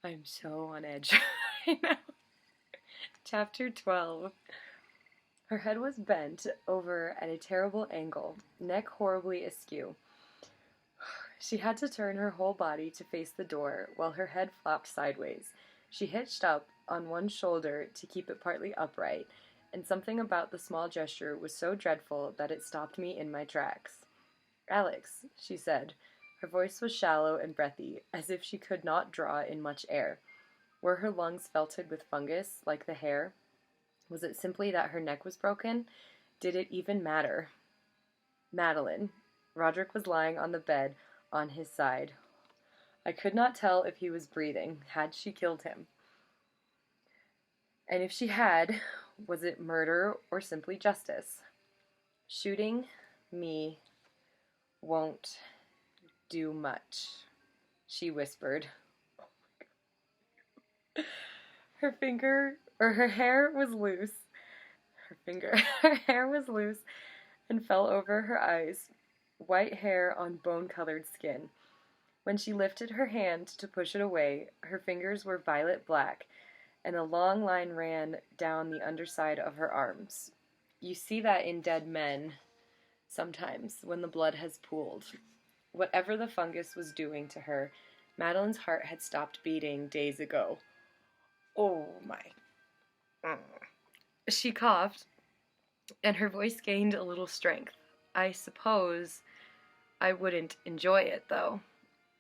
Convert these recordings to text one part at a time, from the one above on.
I'm so on edge right now. Chapter 12. Her head was bent over at a terrible angle, neck horribly askew. She had to turn her whole body to face the door while her head flopped sideways. She hitched up on one shoulder to keep it partly upright, and something about the small gesture was so dreadful that it stopped me in my tracks. "Alex," she said. Her voice was shallow and breathy, as if she could not draw in much air. Were her lungs felted with fungus, like the hair? Was it simply that her neck was broken? Did it even matter? Madeline. Roderick was lying on the bed on his side. I could not tell if he was breathing. Had she killed him? And if she had, was it murder or simply justice? Shooting me won't do much, she whispered. Her hair was loose. Her hair was loose and fell over her eyes, white hair on bone-colored skin. When she lifted her hand to push it away, her fingers were violet black, and a long line ran down the underside of her arms. You see that in dead men sometimes, when the blood has pooled. Whatever the fungus was doing to her, Madeline's heart had stopped beating days ago. Oh my. She coughed, and her voice gained a little strength. I suppose I wouldn't enjoy it, though.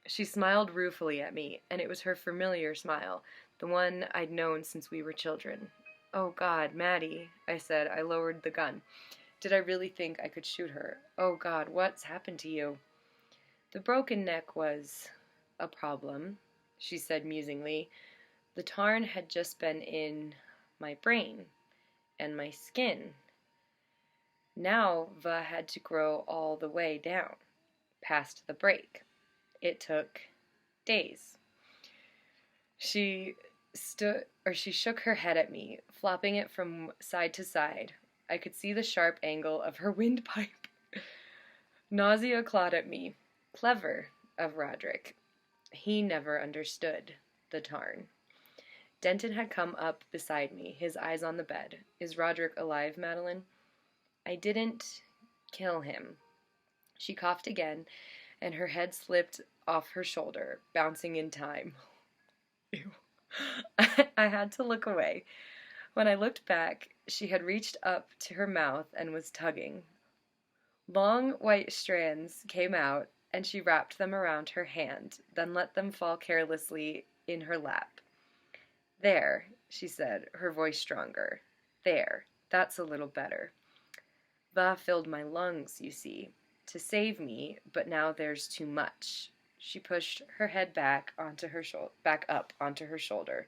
She smiled ruefully at me, and it was her familiar smile, the one I'd known since we were children. "Oh, God, Maddie," I said. I lowered the gun. Did I really think I could shoot her? Oh, God, what's happened to you? The broken neck was a problem, she said musingly. The tarn had just been in my brain and my skin. Now Va had to grow all the way down, past the break. It took days. She shook her head at me, flopping it from side to side. I could see the sharp angle of her windpipe. Nausea clawed at me. Clever of Roderick. He never understood the tarn. Denton had come up beside me, his eyes on the bed. Is Roderick alive, Madeline? I didn't kill him. She coughed again, and her head slipped off her shoulder, bouncing in time. Ew. I had to look away. When I looked back, she had reached up to her mouth and was tugging. Long white strands came out, and she wrapped them around her hand, then let them fall carelessly in her lap. There, she said, her voice stronger. There, that's a little better. Va filled my lungs, you see, to save me, but now there's too much. She pushed her head back up onto her shoulder.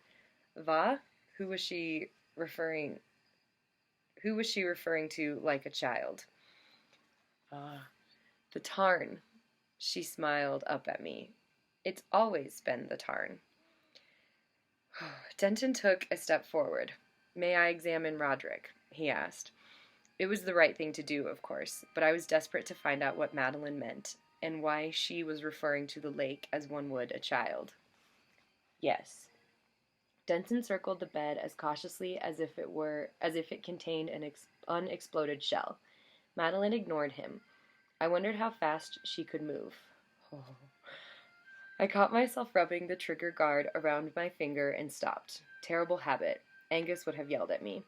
Va? Who was she referring to like a child? The tarn. She smiled up at me. It's always been the tarn. Denton took a step forward. May I examine Roderick? He asked. It was the right thing to do, of course, but I was desperate to find out what Madeline meant, and why she was referring to the lake as one would a child. Yes. Denton circled the bed as cautiously as if it contained an unexploded shell. Madeline ignored him. I wondered how fast she could move. Oh. I caught myself rubbing the trigger guard around my finger and stopped. Terrible habit. Angus would have yelled at me.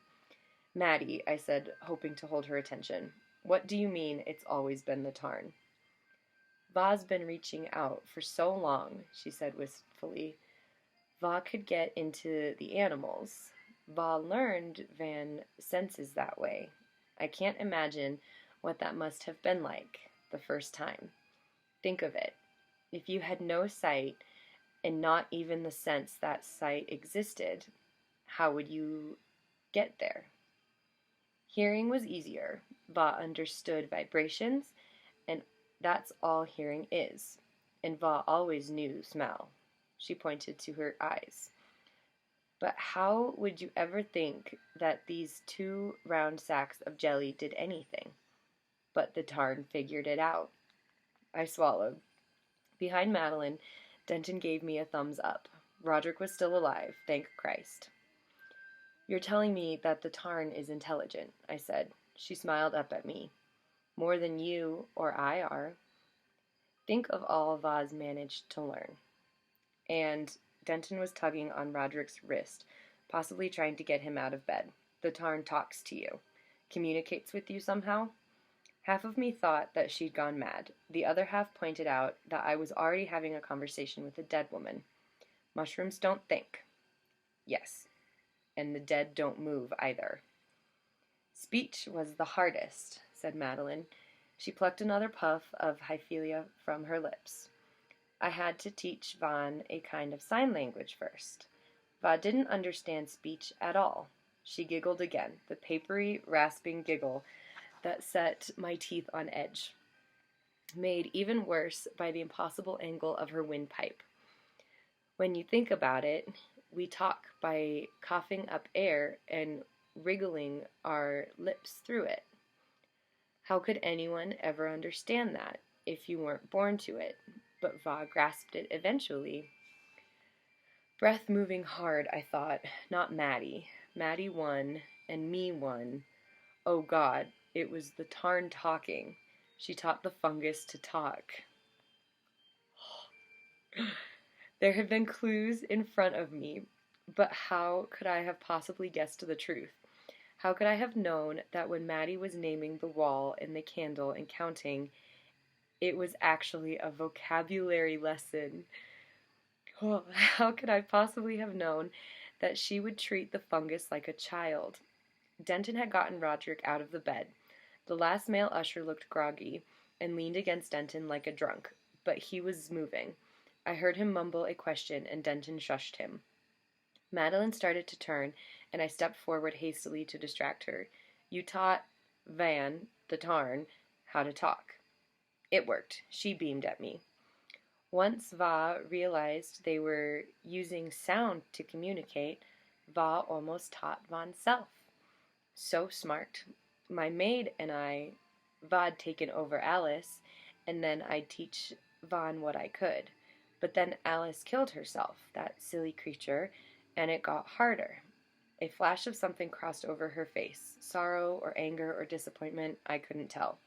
Maddie, I said, hoping to hold her attention. What do you mean it's always been the tarn? Va's been reaching out for so long, she said wistfully. Va could get into the animals. Va learned Van senses that way. I can't imagine what that must have been like the first time. Think of it. If you had no sight, and not even the sense that sight existed, how would you get there? Hearing was easier. Va understood vibrations, and that's all hearing is. And Va always knew smell. She pointed to her eyes. But how would you ever think that these 2 round sacks of jelly did anything? But the tarn figured it out. I swallowed. Behind Madeline, Denton gave me a thumbs up. Roderick was still alive, thank Christ. You're telling me that the Tarn is intelligent, I said. She smiled up at me. More than you or I are. Think of all Vaz managed to learn. And Denton was tugging on Roderick's wrist, possibly trying to get him out of bed. The Tarn talks to you. Communicates with you somehow? Half of me thought that she'd gone mad. The other half pointed out that I was already having a conversation with a dead woman. Mushrooms don't think. Yes. And the dead don't move either. Speech was the hardest, said Madeline. She plucked another puff of hyphelia from her lips. I had to teach Vaughn a kind of sign language first. Va didn't understand speech at all. She giggled again, the papery, rasping giggle that set my teeth on edge, made even worse by the impossible angle of her windpipe. When you think about it, we talk by coughing up air and wriggling our lips through it. How could anyone ever understand that if you weren't born to it? But Va grasped it eventually. Breath moving hard, I thought, not Maddie. Maddie won, and me won. Oh God, it was the Tarn talking. She taught the fungus to talk. There had been clues in front of me, but how could I have possibly guessed the truth? How could I have known that when Maddie was naming the wall and the candle and counting, it was actually a vocabulary lesson? Oh, how could I possibly have known that she would treat the fungus like a child? Denton had gotten Roderick out of the bed. The last male usher looked groggy and leaned against Denton like a drunk, but he was moving. I heard him mumble a question, and Denton shushed him. Madeline started to turn, and I stepped forward hastily to distract her. You taught Van, the Tarn, how to talk. It worked. She beamed at me. Once Va realized they were using sound to communicate, Va almost taught Vaughn's self. So smart. My maid and I, Va'd taken over Alice, and then I'd teach Vaughn what I could. But then Alice killed herself, that silly creature, and it got harder. A flash of something crossed over her face. Sorrow or anger or disappointment, I couldn't tell.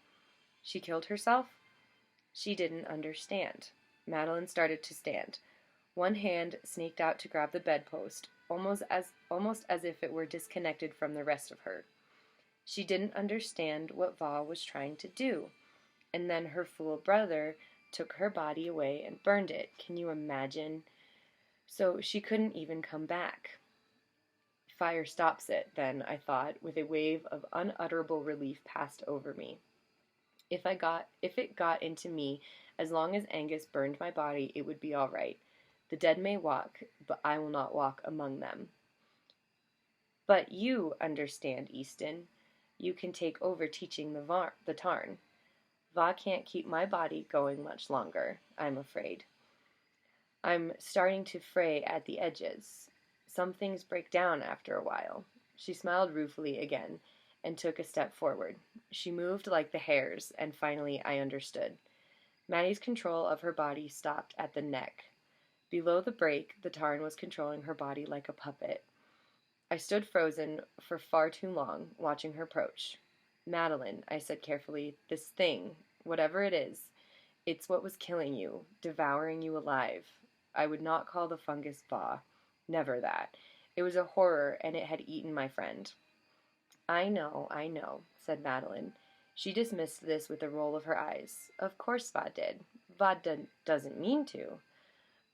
She killed herself? She didn't understand. Madeline started to stand. One hand snaked out to grab the bedpost, almost as if it were disconnected from the rest of her. She didn't understand what Va was trying to do. And then her fool brother took her body away and burned it. Can you imagine? So she couldn't even come back. Fire stops it, then, I thought, with a wave of unutterable relief passed over me. If it got into me, as long as Angus burned my body, it would be all right. The dead may walk, but I will not walk among them. But you understand, Easton. You can take over teaching the Tarn. Va can't keep my body going much longer, I'm afraid. I'm starting to fray at the edges. Some things break down after a while. She smiled ruefully again and took a step forward. She moved like the hares, and finally I understood. Maddie's control of her body stopped at the neck. Below the break, the Tarn was controlling her body like a puppet. I stood frozen for far too long, watching her approach. Madeline, I said carefully, this thing, whatever it is, it's what was killing you, devouring you alive. I would not call the fungus Va. Never that. It was a horror, and it had eaten my friend. I know, said Madeline. She dismissed this with a roll of her eyes. Of course Va did. Va doesn't mean to.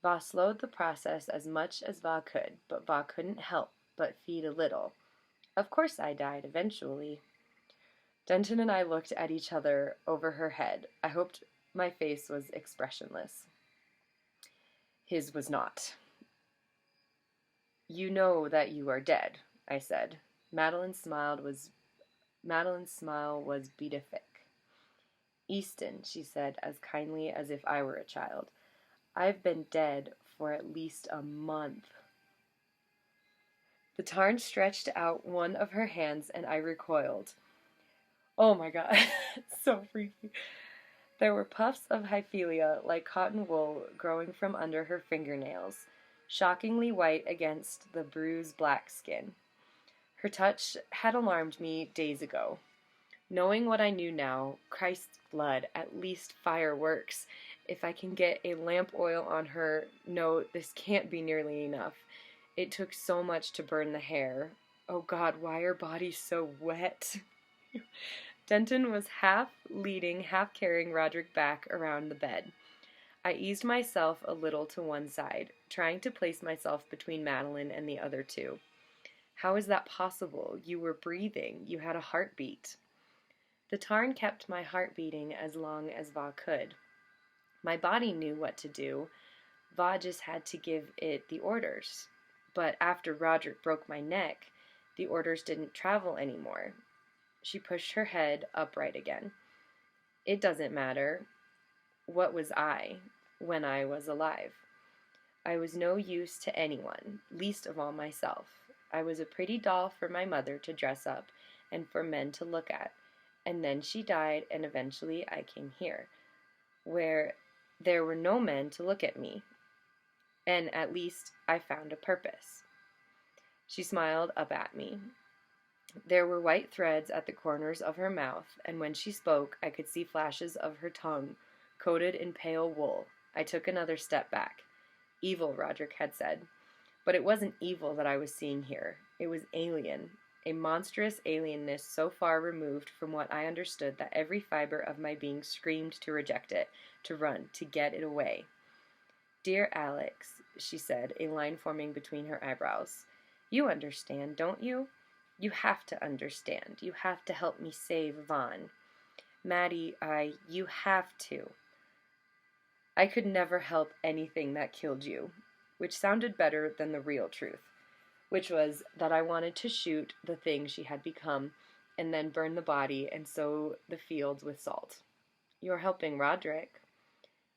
Va slowed the process as much as Va could, but Va couldn't help but feed a little. Of course I died eventually. Denton and I looked at each other over her head. I hoped my face was expressionless. His was not. You know that you are dead, I said. Madeline's smile was beatific. Easton, she said, as kindly as if I were a child. I've been dead for at least a month. The Tarn stretched out one of her hands, and I recoiled. Oh my God, it's so freaky. There were puffs of hyphelia like cotton wool growing from under her fingernails. shockingly white against the bruised black skin. Her touch had alarmed me days ago. Knowing what I knew now, Christ's blood, at least fire works. If I can get a lamp oil on her, no, this can't be nearly enough. It took so much to burn the hair. Oh God, why are bodies so wet? Denton was half leading, half carrying Roderick back around the bed. I eased myself a little to one side, trying to place myself between Madeline and the other two. How is that possible? You were breathing. You had a heartbeat. The tarn kept my heart beating as long as Va could. My body knew what to do. Va just had to give it the orders. But after Roderick broke my neck, the orders didn't travel anymore. She pushed her head upright again. It doesn't matter. What was I when I was alive? I was no use to anyone, least of all myself. I was a pretty doll for my mother to dress up and for men to look at. And then she died, and eventually I came here, where there were no men to look at me. And at least I found a purpose. She smiled up at me. There were white threads at the corners of her mouth, and when she spoke, I could see flashes of her tongue, coated in pale wool. I took another step back. Evil, Roderick had said. But it wasn't evil that I was seeing here. It was alien. A monstrous alienness so far removed from what I understood that every fiber of my being screamed to reject it, to run, to get it away. Dear Alex, she said, a line forming between her eyebrows. You understand, don't you? You have to understand. You have to help me save Vaughn. Maddie, you have to. I could never help anything that killed you, which sounded better than the real truth, which was that I wanted to shoot the thing she had become and then burn the body and sow the fields with salt. You're helping Roderick.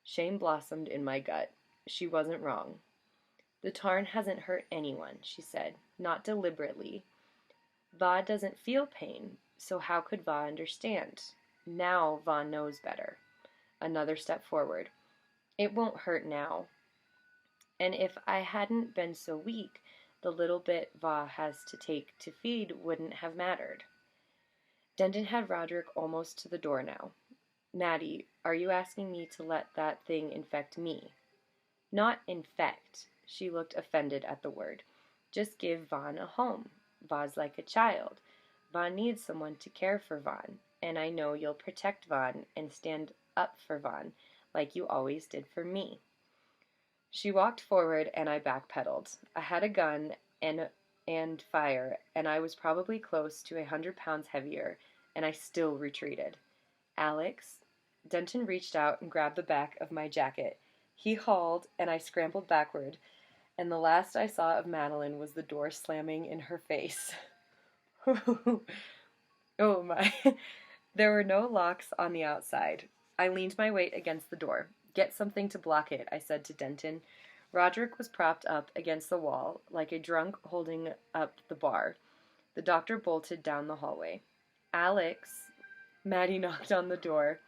Shame blossomed in my gut. She wasn't wrong. The tarn hasn't hurt anyone, she said, not deliberately. Va doesn't feel pain, so how could Va understand? Now Va knows better. Another step forward. It won't hurt now. And if I hadn't been so weak, the little bit Va has to take to feed wouldn't have mattered. Denton had Roderick almost to the door now. Maddie, are you asking me to let that thing infect me? Not infect. She looked offended at the word. Just give Vaughn a home. Va's like a child. Vaughn needs someone to care for Vaughn, and I know you'll protect Vaughn and stand up for Vaughn, like you always did for me. She walked forward, and I backpedaled. I had a gun and fire, and I was probably close to 100 pounds heavier, and I still retreated. Alex? Denton reached out and grabbed the back of my jacket. He hauled, and I scrambled backward, and the last I saw of Madeline was the door slamming in her face. Oh my. There were no locks on the outside. I leaned my weight against the door. Get something to block it, I said to Denton. Roderick was propped up against the wall, like a drunk holding up the bar. The doctor bolted down the hallway. Alex. Maddie knocked on the door.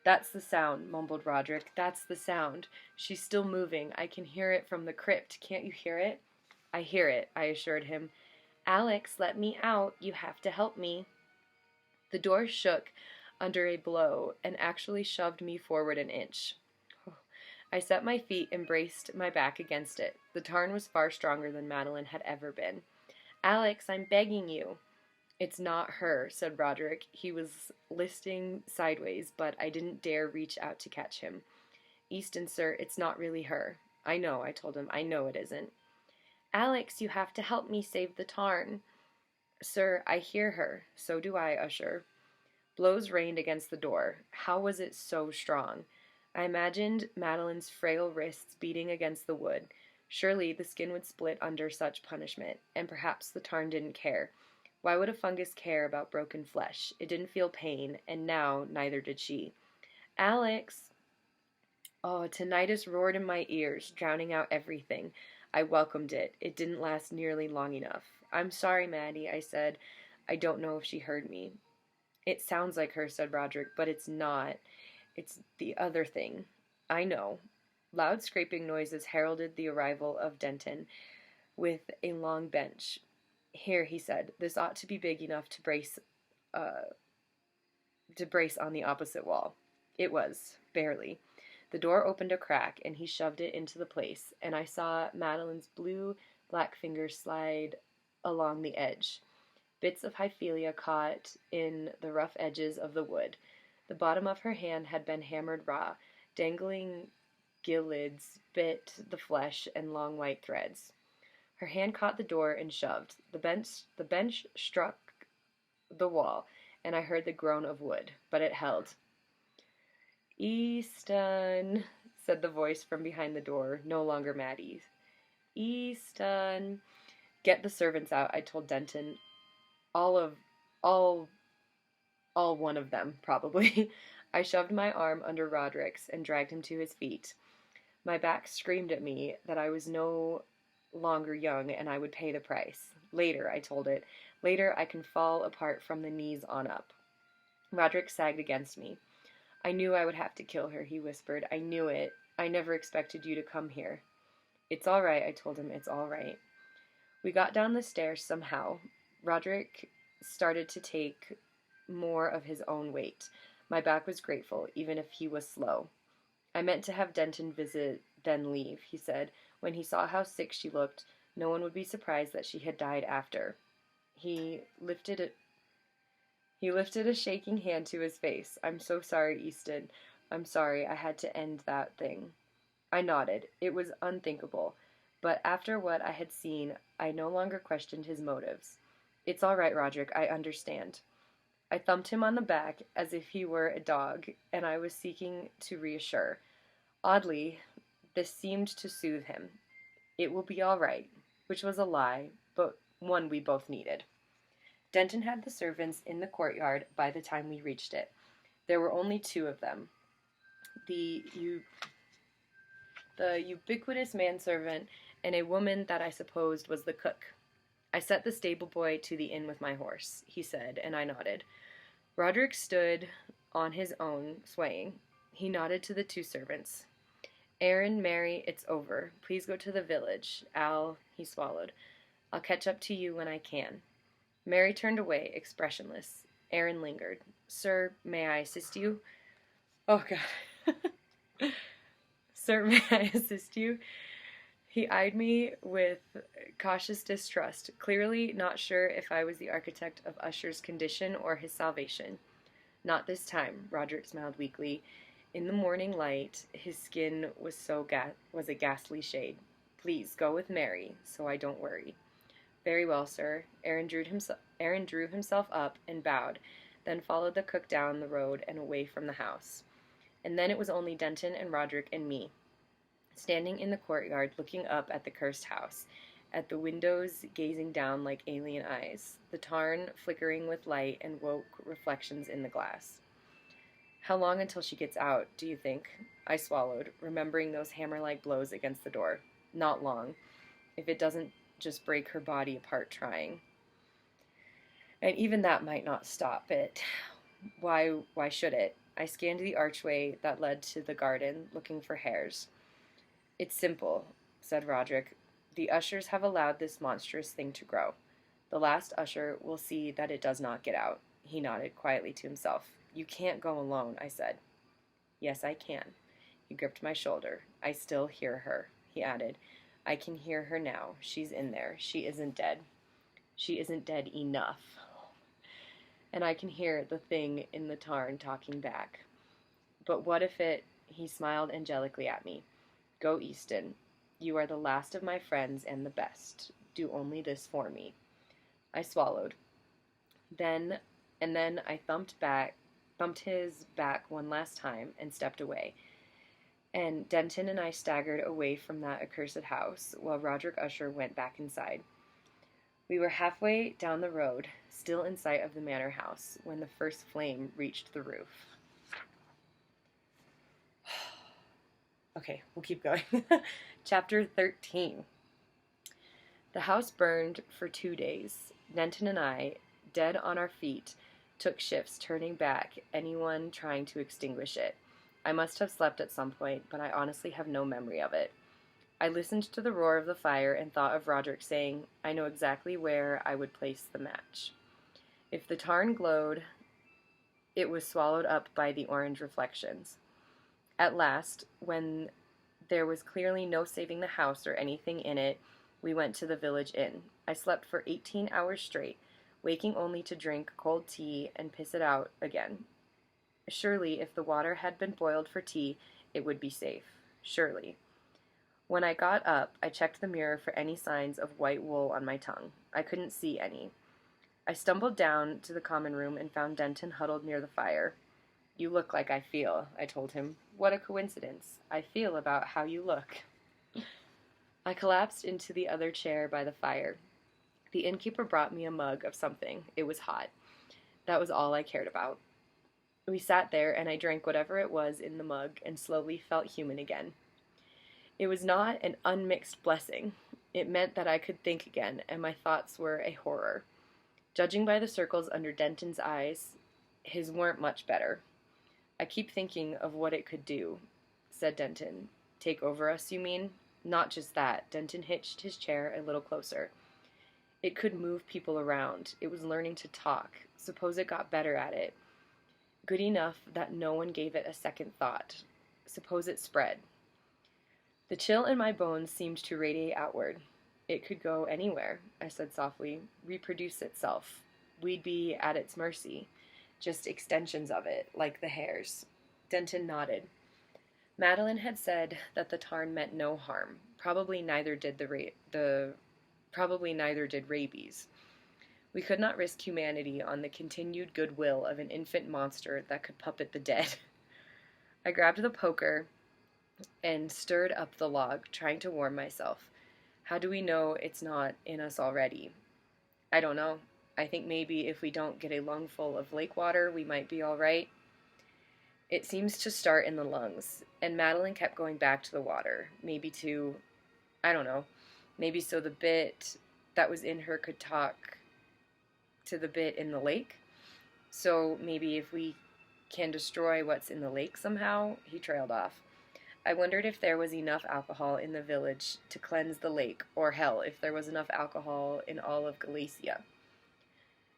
That's the sound, mumbled Roderick. That's the sound. She's still moving. I can hear it from the crypt. Can't you hear it? I hear it, I assured him. Alex, let me out. You have to help me. The door shook under a blow and actually shoved me forward an inch. I set my feet and braced my back against it. The tarn was far stronger than Madeline had ever been. Alex, I'm begging you. It's not her, said Roderick. He was listing sideways, but I didn't dare reach out to catch him. Easton, sir, it's not really her. I know, I told him. I know it isn't. Alex, you have to help me save the tarn. Sir, I hear her. So do I, Usher. Blows rained against the door. How was it so strong? I imagined Madeline's frail wrists beating against the wood. Surely the skin would split under such punishment, and perhaps the tarn didn't care. Why would a fungus care about broken flesh? It didn't feel pain, and now neither did she. Alex! Oh, tinnitus roared in my ears, drowning out everything. I welcomed it. It didn't last nearly long enough. I'm sorry, Maddie, I said. I don't know if she heard me. It sounds like her, said Roderick, but it's not. It's the other thing. I know. Loud scraping noises heralded the arrival of Denton with a long bench. Here, he said, this ought to be big enough uh, to brace on the opposite wall. It was, barely. The door opened a crack, and he shoved it into the place, and I saw Madeline's blue-black fingers slide along the edge. Bits of hyphalia caught in the rough edges of the wood. The bottom of her hand had been hammered raw. Dangling gillids bit the flesh and long white threads. Her hand caught the door and shoved. The bench struck the wall, and I heard the groan of wood, but it held. "Easton," said the voice from behind the door, no longer Maddie's. "Easton." "Get the servants out," I told Denton. All one of them, probably. I shoved my arm under Roderick's and dragged him to his feet. My back screamed at me that I was no longer young and I would pay the price. Later, I told it. Later, I can fall apart from the knees on up. Roderick sagged against me. "I knew I would have to kill her," he whispered. "I knew it. I never expected you to come here." "It's all right," I told him. "It's all right." We got down the stairs somehow. Roderick started to take more of his own weight. My back was grateful, even if he was slow. "I meant to have Denton visit, then leave," he said. When he saw how sick she looked, no one would be surprised that she had died after. He lifted a shaking hand to his face. "I'm so sorry, Easton. I'm sorry I had to end that thing." I nodded. It was unthinkable. But after what I had seen, I no longer questioned his motives. "It's all right, Roderick. I understand." I thumped him on the back as if he were a dog, and I was seeking to reassure. Oddly, this seemed to soothe him. "It will be all right," which was a lie, but one we both needed. Denton had the servants in the courtyard by the time we reached it. There were only two of them. The ubiquitous manservant and a woman that I supposed was the cook. "I sent the stable boy to the inn with my horse," he said, and I nodded. Roderick stood on his own, swaying. He nodded to the two servants. "Aaron, Mary, it's over. Please go to the village. He swallowed. "I'll catch up to you when I can." Mary turned away, expressionless. Aaron lingered. "Sir, may I assist you?" "Oh, God." "Sir, may I assist you?" He eyed me with cautious distrust, clearly not sure if I was the architect of Usher's condition or his salvation. "Not this time," Roderick smiled weakly. In the morning light, his skin was a ghastly shade. "Please, go with Mary, so I don't worry." "Very well, sir." Aaron drew himself up and bowed, then followed the cook down the road and away from the house. And then it was only Denton and Roderick and me, standing in the courtyard looking up at the cursed house, at the windows gazing down like alien eyes, the tarn flickering with light and woke reflections in the glass. "How long until she gets out, do you think?" I swallowed, remembering those hammer-like blows against the door. "Not long, if it doesn't just break her body apart trying. And even that might not stop it. Why should it?" I scanned the archway that led to the garden, looking for hares. "It's simple," said Roderick. "The Ushers have allowed this monstrous thing to grow. The last Usher will see that it does not get out." He nodded quietly to himself. "You can't go alone," I said. "Yes, I can." He gripped my shoulder. "I still hear her," he added. "I can hear her now. She's in there. She isn't dead. She isn't dead enough." And I can hear the thing in the tarn talking back. "But what if it—" He smiled angelically at me. "Go, Easton. You are the last of my friends and the best. Do only this for me." I swallowed. Then I thumped his back one last time and stepped away. And Denton and I staggered away from that accursed house, while Roderick Usher went back inside. We were halfway down the road, still in sight of the manor house, when the first flame reached the roof. Okay, we'll keep going. Chapter 13. The house burned for 2 days. Denton and I, dead on our feet, took shifts turning back anyone trying to extinguish it. I must have slept at some point, but I honestly have no memory of it. I listened to the roar of the fire and thought of Roderick saying, "I know exactly where I would place the match." If the tarn glowed, it was swallowed up by the orange reflections. At last, when there was clearly no saving the house or anything in it, we went to the village inn. I slept for 18 hours straight, waking only to drink cold tea and piss it out again. Surely, if the water had been boiled for tea, it would be safe. Surely. When I got up, I checked the mirror for any signs of white wool on my tongue. I couldn't see any. I stumbled down to the common room and found Denton huddled near the fire. "You look like I feel," I told him. "What a coincidence. I feel about how you look." I collapsed into the other chair by the fire. The innkeeper brought me a mug of something. It was hot. That was all I cared about. We sat there, and I drank whatever it was in the mug and slowly felt human again. It was not an unmixed blessing. It meant that I could think again, and my thoughts were a horror. Judging by the circles under Denton's eyes, his weren't much better. "I keep thinking of what it could do," said Denton. "Take over us, you mean?" "Not just that." Denton hitched his chair a little closer. "It could move people around. It was learning to talk. Suppose it got better at it. Good enough that no one gave it a second thought. Suppose it spread." The chill in my bones seemed to radiate outward. "It could go anywhere," I said softly. "Reproduce itself. We'd be at its mercy. Just extensions of it, like the hairs." Denton nodded. Madeline had said that the tarn meant no harm. Probably neither did rabies. We could not risk humanity on the continued goodwill of an infant monster that could puppet the dead. I grabbed the poker and stirred up the log, trying to warm myself. How do we know it's not in us already? I don't know. I think maybe if we don't get a lungful of lake water, we might be all right. It seems to start in the lungs, and Madeline kept going back to the water. I don't know, maybe so the bit that was in her could talk to the bit in the lake. So maybe if we can destroy what's in the lake somehow. He trailed off. I wondered if there was enough alcohol in the village to cleanse the lake, or hell, if there was enough alcohol in all of Galicia.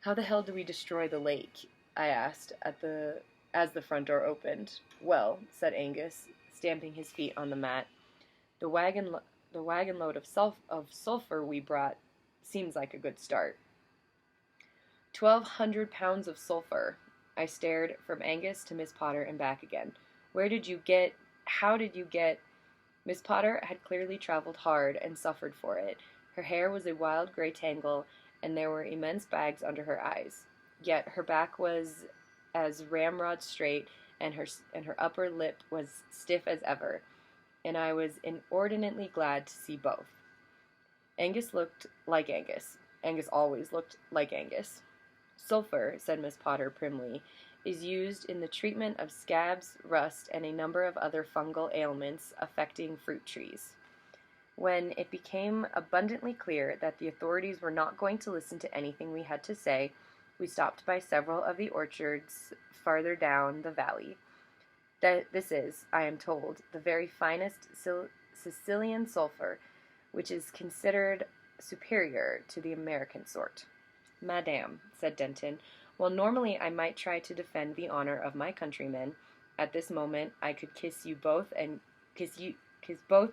"How the hell do we destroy the lake?" I asked as the front door opened. "Well," said Angus, stamping his feet on the mat, the wagon load of sulfur we brought seems like a good start." 1,200 pounds of sulfur. I stared from Angus to Miss Potter and back again. How did you get... Miss Potter had clearly traveled hard and suffered for it. Her hair was a wild gray tangle, and there were immense bags under her eyes. Yet her back was as ramrod straight, and her upper lip was stiff as ever, and I was inordinately glad to see both. Angus looked like Angus. Angus always looked like Angus. "Sulfur," said Miss Potter primly, "is used in the treatment of scabs, rust, and a number of other fungal ailments affecting fruit trees." When it became abundantly clear that the authorities were not going to listen to anything we had to say, we stopped by several of the orchards farther down the valley. This is, I am told, the very finest Sicilian sulfur, which is considered superior to the American sort. "Madame," said Denton, "while normally I might try to defend the honor of my countrymen, at this moment I could kiss both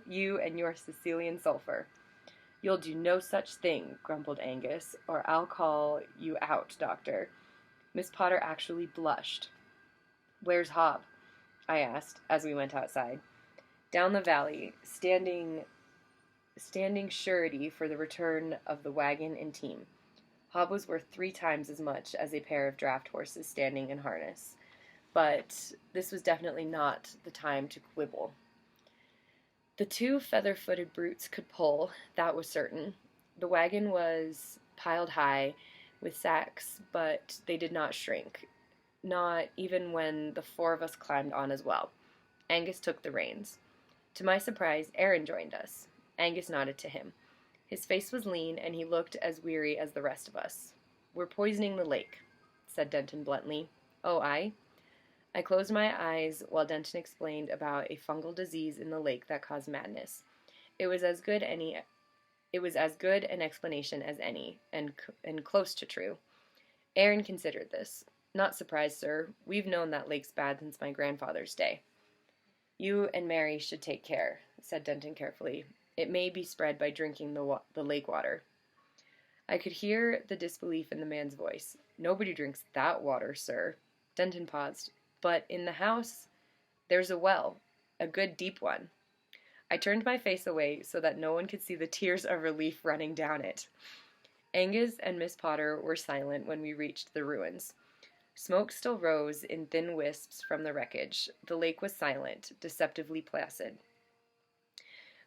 you and your Sicilian sulfur." "You'll do no such thing," grumbled Angus, "or I'll call you out, Doctor." Miss Potter actually blushed. "Where's Hob?" I asked, as we went outside. "Down the valley, standing surety for the return of the wagon and team." Hob was worth 3 times as much as a pair of draft horses standing in harness. But this was definitely not the time to quibble. The 2 feather-footed brutes could pull, that was certain. The wagon was piled high with sacks, but they did not shrink, not even when the 4 of us climbed on as well. Angus took the reins. To my surprise, Aaron joined us. Angus nodded to him. His face was lean, and he looked as weary as the rest of us. "We're poisoning the lake," said Denton bluntly. "Oh, aye?" I closed my eyes while Denton explained about a fungal disease in the lake that caused madness. It was as good an explanation as any, and close to true. Aaron considered this. Not surprised, sir. We've known that lake's bad since my grandfather's day. You and Mary should take care, said Denton carefully. It may be spread by drinking the lake water. I could hear the disbelief in the man's voice. Nobody drinks that water, sir. Denton paused. But in the house, there's a well, a good deep one. I turned my face away so that no one could see the tears of relief running down it. Angus and Miss Potter were silent when we reached the ruins. Smoke still rose in thin wisps from the wreckage. The lake was silent, deceptively placid.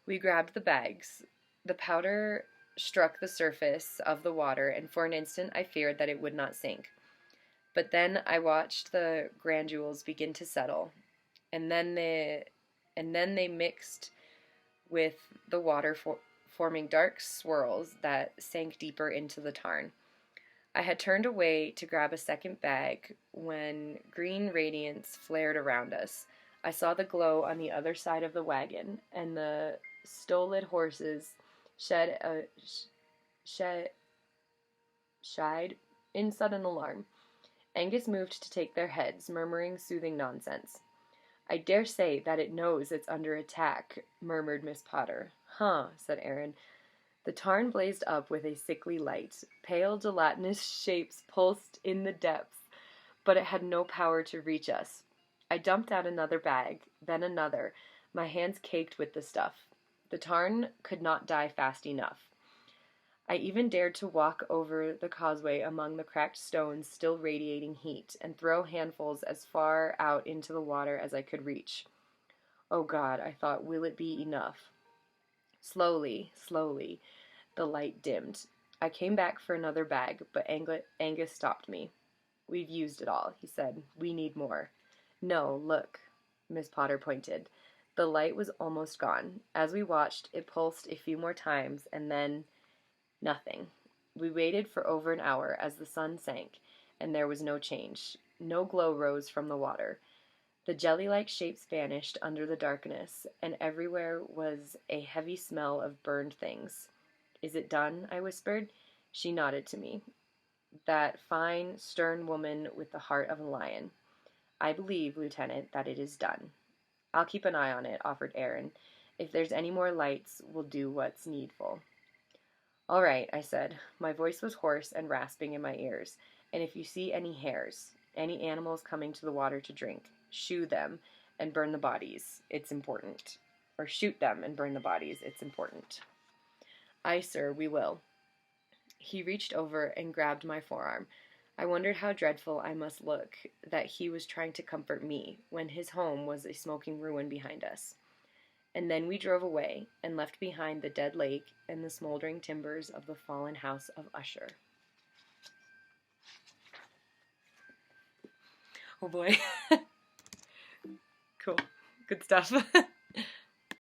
We grabbed the bags. The powder struck the surface of the water, and for an instant I feared that it would not sink. But then I watched the granules begin to settle, and then they mixed with the water, forming dark swirls that sank deeper into the tarn. I had turned away to grab a second bag when green radiance flared around us. I saw the glow on the other side of the wagon, and the stolid horses shied in sudden alarm. Angus moved to take their heads, murmuring soothing nonsense. I dare say that it knows it's under attack, murmured Miss Potter. Huh, said Aaron. The tarn blazed up with a sickly light. Pale, gelatinous shapes pulsed in the depths, but it had no power to reach us. I dumped out another bag, then another, my hands caked with the stuff. The tarn could not die fast enough. I even dared to walk over the causeway among the cracked stones still radiating heat, and throw handfuls as far out into the water as I could reach. Oh God, I thought, will it be enough? Slowly, the light dimmed. I came back for another bag, but Angus stopped me. We've used it all, he said. We need more. No, look. Miss Potter pointed. The light was almost gone. As we watched, it pulsed a few more times, and then nothing. We waited for over an hour as the sun sank, and there was no change. No glow rose from the water. The jelly-like shapes vanished under the darkness, and everywhere was a heavy smell of burned things. Is it done? I whispered. She nodded to me. That fine, stern woman with the heart of a lion. I believe, Lieutenant, that it is done. I'll keep an eye on it, offered Aaron. If there's any more lights, we'll do what's needful. All right, I said. My voice was hoarse and rasping in my ears. And if you see any hares, any animals coming to the water to drink, shoo them and burn the bodies. It's important. Or shoot them and burn the bodies. It's important. Aye, sir, we will. He reached over and grabbed my forearm. I wondered how dreadful I must look that he was trying to comfort me when his home was a smoking ruin behind us. And then we drove away and left behind the dead lake and the smoldering timbers of the fallen house of Usher. Oh boy. Cool. Good stuff.